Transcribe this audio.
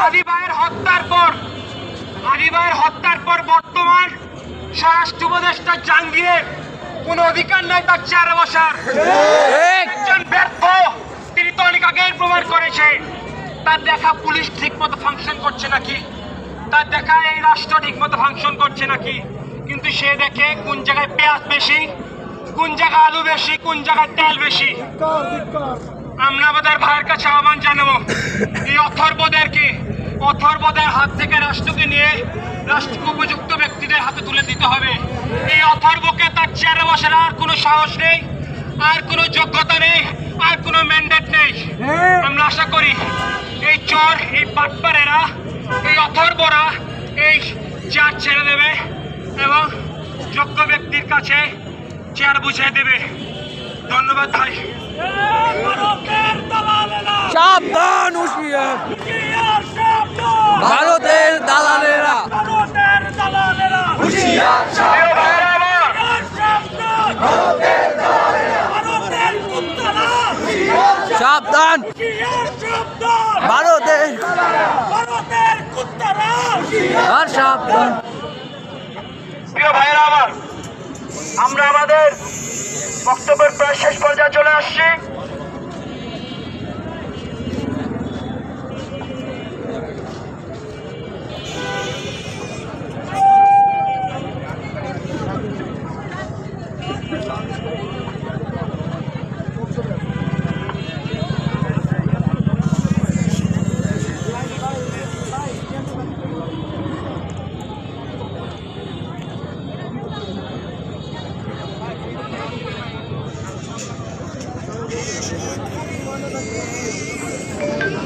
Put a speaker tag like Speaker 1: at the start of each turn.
Speaker 1: আলী ভাইয়ের হত্যার পর বর্তমান স্বরাষ্ট্র উপদেষ্টা জাহাঙ্গীরের কোন অধিকার নাই তার চেয়ারে বসার। একজন ব্যর্থ, তিনি তো অনেক আগেই প্রমাণ করেছে। তার দেখা পুলিশ ঠিক মতো ফাংশন করছে নাকি, তার দেখা এই রাষ্ট্র ঠিক মতো ফাংশন করছে নাকি, কিন্তু সে দেখে কোন জায়গায় পেঁয়াজ বেশি, কোন জায়গায় আলু বেশি, কোন জায়গায় তেল বেশি। আমরা আমাদের ভাইয়ের কাছে আহ্বান জানাবো, এই অথর্বদের হাত থেকে রাষ্ট্রকে নিয়ে রাষ্ট্রকে উপযুক্ত ব্যক্তিদের হাতে তুলে দিতে হবে। এই অথর্বকে তার চেয়ারে বসার আর কোনো সাহস নেই, আর কোনো যোগ্যতা নেই, আর কোনো ম্যান্ডেট নেই। আমরা আশা করি এই চোর, এই বাটপারেরা, এই অথর্বরা এই চেয়ার ছেড়ে দেবে এবং যোগ্য ব্যক্তির কাছে চেয়ার বুঝিয়ে দেবে। ধন্যবাদ ভাই।
Speaker 2: সাবধান হুঁশিয়ার, ভারতের দালালেরা সাবধান, ভারতের আর সাবধান।
Speaker 1: প্রিয় ভাইয়েরা আমার, আমরা আমাদের বক্তব্যের প্রায় শেষ পর্যায়ে চলে আসছি।